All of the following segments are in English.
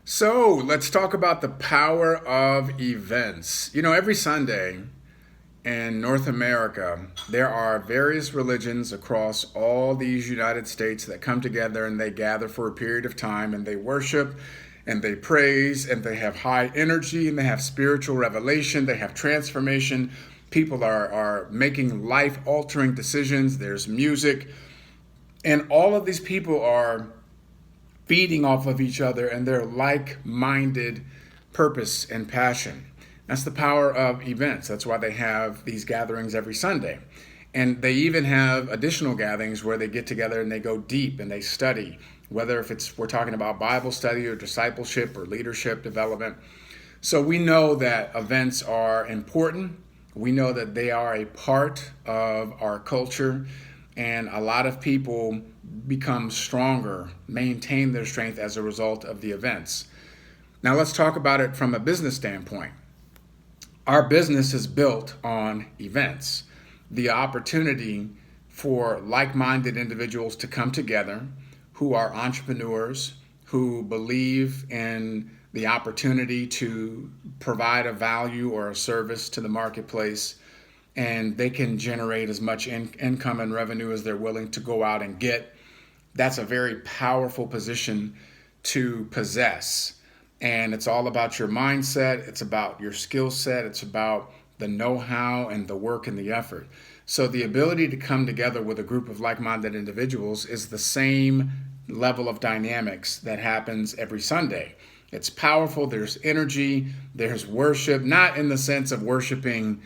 So let's talk about the power of events. Every Sunday in North America, there are various religions across all these United States that come together and they gather for a period of time and they worship and they praise and they have high energy and they have spiritual revelation, they have transformation. People are making life altering decisions. There's music. And all of these people are feeding off of each other and their like-minded purpose and passion. That's the power of events. That's why they have these gatherings every Sunday. And they even have additional gatherings where they get together and they go deep and they study, whether if it's we're talking about Bible study or discipleship or leadership development. So we know that events are important. We know that they are a part of our culture, and a lot of people become stronger, maintain their strength as a result of the events. Now let's talk about it from a business standpoint. Our business is built on events, the opportunity for like-minded individuals to come together who are entrepreneurs, who believe in the opportunity to provide a value or a service to the marketplace, and they can generate as much income and revenue as they're willing to go out and get. That's a very powerful position to possess. And it's all about your mindset. It's about your skill set. It's about the know-how and the work and the effort. So the ability to come together with a group of like-minded individuals is the same level of dynamics that happens every Sunday. It's powerful. There's energy. There's worship, not in the sense of worshiping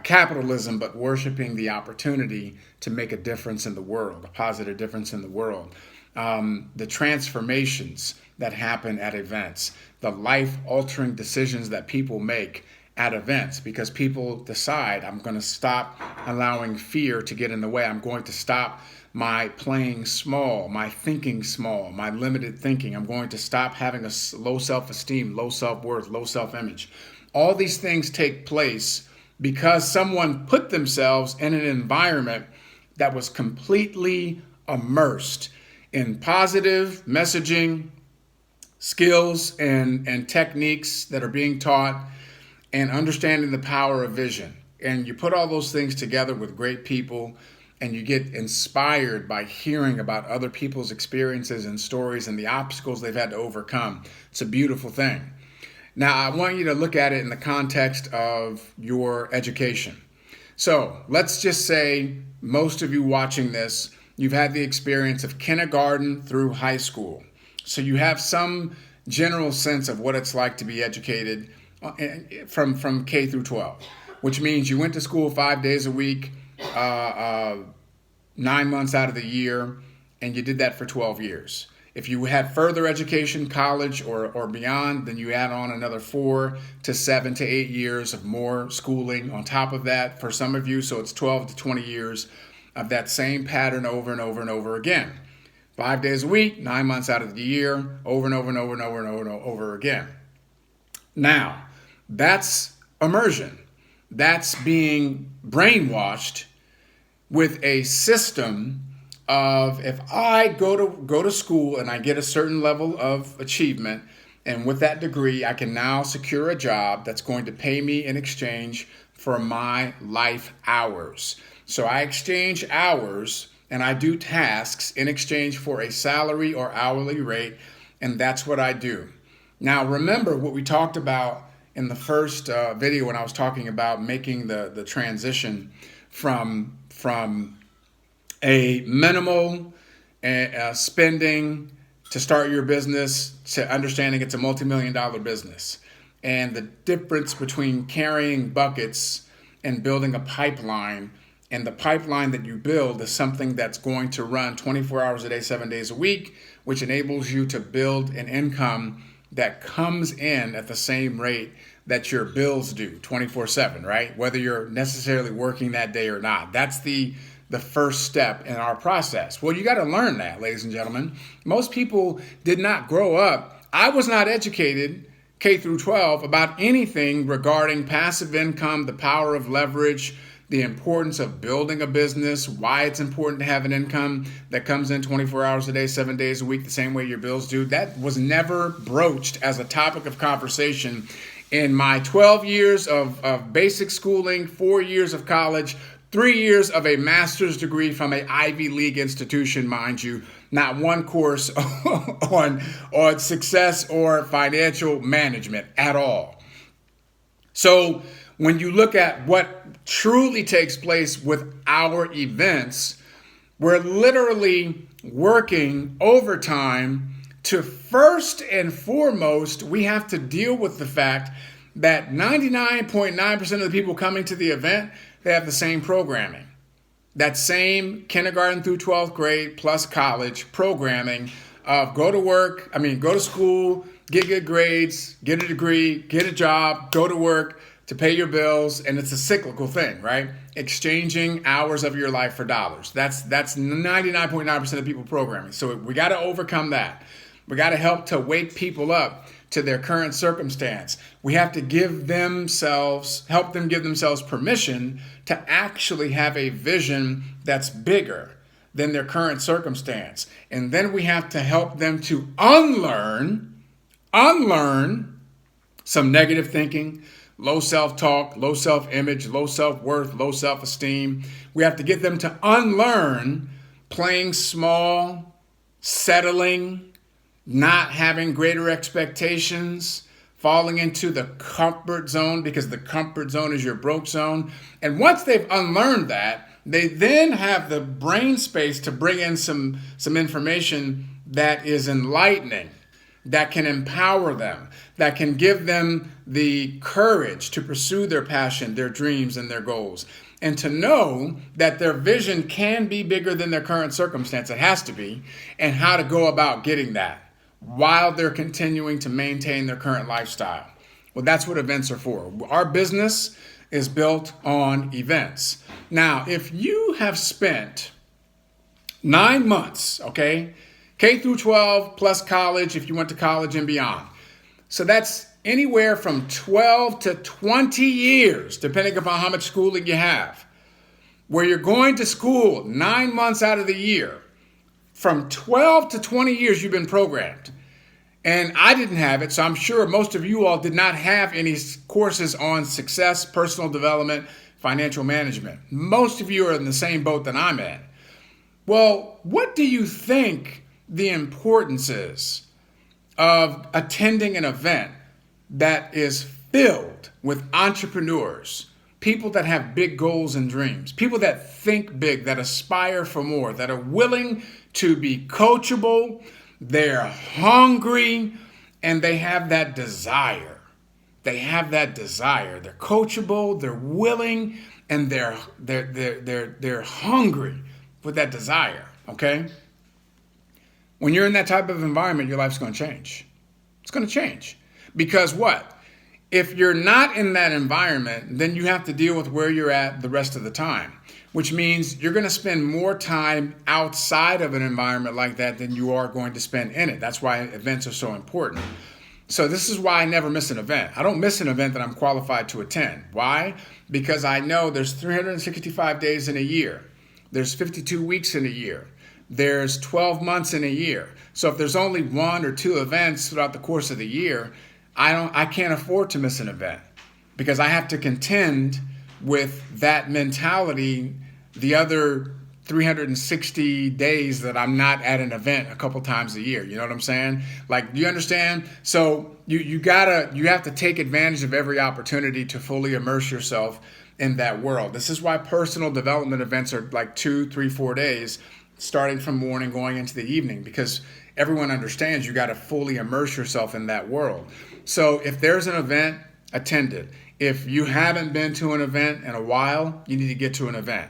capitalism, but worshiping the opportunity to make a difference in the world, a positive difference in the world. The transformations that happen at events, the life-altering decisions that people make at events, because people decide, I'm going to stop allowing fear to get in the way. I'm going to stop my playing small, my thinking small, my limited thinking. I'm going to stop having a low self-esteem, low self-worth, low self-image. All these things take place because someone put themselves in an environment that was completely immersed in positive messaging, skills, and techniques that are being taught, and understanding the power of vision. And you put all those things together with great people, and you get inspired by hearing about other people's experiences and stories and the obstacles they've had to overcome. It's a beautiful thing. Now, I want you to look at it in the context of your education. So let's just say most of you watching this, you've had the experience of kindergarten through high school. So you have some general sense of what it's like to be educated from K through 12, which means you went to school 5 days a week, 9 months out of the year, and you did that for 12 years. If you had further education, college or beyond, then you add on another 4 to 7 to 8 years of more schooling on top of that for some of you. So it's 12 to 20 years of that same pattern over and over and over again. 5 days a week, 9 months out of the year, over and over and over and over and over and over again. Now, that's immersion. That's being brainwashed with a system of, if I go to school and I get a certain level of achievement, and with that degree, I can now secure a job that's going to pay me in exchange for my life hours. So I exchange hours and I do tasks in exchange for a salary or hourly rate, and that's what I do. Now, remember what we talked about in the first video when I was talking about making the transition from a minimal spending to start your business to understanding it's a multi-million-dollar business, and the difference between carrying buckets and building a pipeline. And the pipeline that you build is something that's going to run 24 hours a day, 7 days a week, which enables you to build an income that comes in at the same rate that your bills do 24/7, right? Whether you're necessarily working that day or not. That's the first step in our process. Well, you got to learn that, ladies and gentlemen. Most people did not grow up. I was not educated K through 12 about anything regarding passive income, the power of leverage, the importance of building a business, why it's important to have an income that comes in 24 hours a day, 7 days a week, the same way your bills do. That was never broached as a topic of conversation in my 12 years of basic schooling, 4 years of college, 3 years of a master's degree from an Ivy League institution, mind you. Not one course on success or financial management at all. So when you look at what truly takes place with our events, we're literally working overtime to first and foremost, we have to deal with the fact that 99.9% of the people coming to the event, they have the same programming. That same kindergarten through 12th grade plus college programming of go to school, get good grades, get a degree, get a job, go to work to pay your bills. And it's a cyclical thing, right? Exchanging hours of your life for dollars. That's 99.9% of people programming. So we got to overcome that. We got to help to wake people up to their current circumstance. We have to help them give themselves permission to actually have a vision that's bigger than their current circumstance. And then we have to help them to unlearn some negative thinking, low self-talk, low self-image, low self-worth, low self-esteem. We have to get them to unlearn playing small, settling, not having greater expectations, falling into the comfort zone, because the comfort zone is your broke zone. And once they've unlearned that, they then have the brain space to bring in some information that is enlightening, that can empower them, that can give them the courage to pursue their passion, their dreams, and their goals. And to know that their vision can be bigger than their current circumstance. It has to be. And how to go about getting that while they're continuing to maintain their current lifestyle. Well, that's what events are for. Our business is built on events. Now, if you have spent 9 months, okay, K through 12 plus college, if you went to college and beyond. So that's anywhere from 12 to 20 years, depending upon how much schooling you have, where you're going to school 9 months out of the year. From 12 to 20 years, you've been programmed. And I didn't have it, so I'm sure most of you all did not have any courses on success, personal development, financial management. Most of you are in the same boat that I'm in. Well, what do you think the importance is of attending an event that is filled with entrepreneurs, people that have big goals and dreams, people that think big, that aspire for more, that are willing to be coachable, they're hungry, and they have that desire. They have that desire. They're coachable, they're willing, and they're hungry with that desire, okay? When you're in that type of environment, your life's going to change. It's going to change. Because what? If you're not in that environment, then you have to deal with where you're at the rest of the time, which means you're going to spend more time outside of an environment like that than you are going to spend in it. That's why events are so important. So this is why I never miss an event. I don't miss an event that I'm qualified to attend. Why? Because I know there's 365 days in a year. There's 52 weeks in a year. There's 12 months in a year. So if there's only 1 or 2 events throughout the course of the year, I can't afford to miss an event, because I have to contend with that mentality the other 360 days that I'm not at an event a couple times a year. You know what I'm saying? Like, do you understand? So you have to take advantage of every opportunity to fully immerse yourself in that world. This is why personal development events are like 2, 3, 4 days, starting from morning going into the evening, because everyone understands you got to fully immerse yourself in that world. So if there's an event, attend it. If you haven't been to an event in a while, you need to get to an event.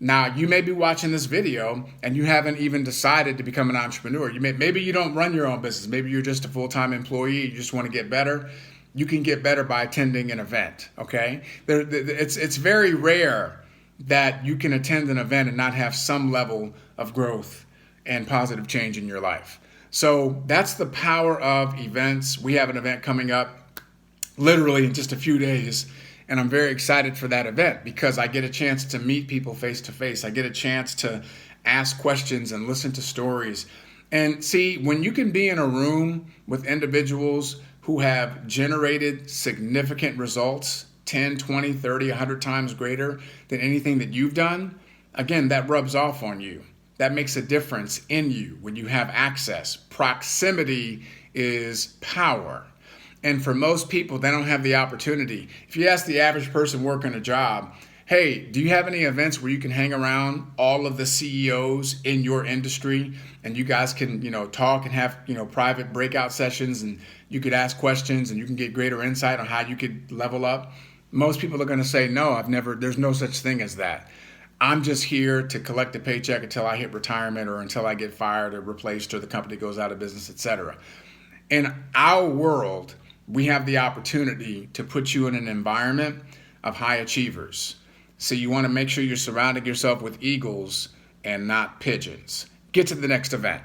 Now, you may be watching this video and you haven't even decided to become an entrepreneur. Maybe you don't run your own business. Maybe you're just a full-time employee. You just want to get better. You can get better by attending an event, okay? It's very rare that you can attend an event and not have some level of growth and positive change in your life. So that's the power of events. We have an event coming up literally in just a few days, And I'm very excited for that event because I get a chance to meet people face to face. I get a chance to ask questions and listen to stories. And see, when you can be in a room with individuals who have generated significant results, 10, 20, 30, 100 times greater than anything that you've done, again, that rubs off on you. That makes a difference in you when you have access. Proximity is power. And for most people, they don't have the opportunity. If you ask the average person working a job, hey, do you have any events where you can hang around all of the CEOs in your industry and you guys can, talk and have, private breakout sessions and you could ask questions and you can get greater insight on how you could level up? Most people are going to say, no, there's no such thing as that. I'm just here to collect a paycheck until I hit retirement or until I get fired or replaced or the company goes out of business, etc. In our world, we have the opportunity to put you in an environment of high achievers. So you want to make sure you're surrounding yourself with eagles and not pigeons. Get to the next event.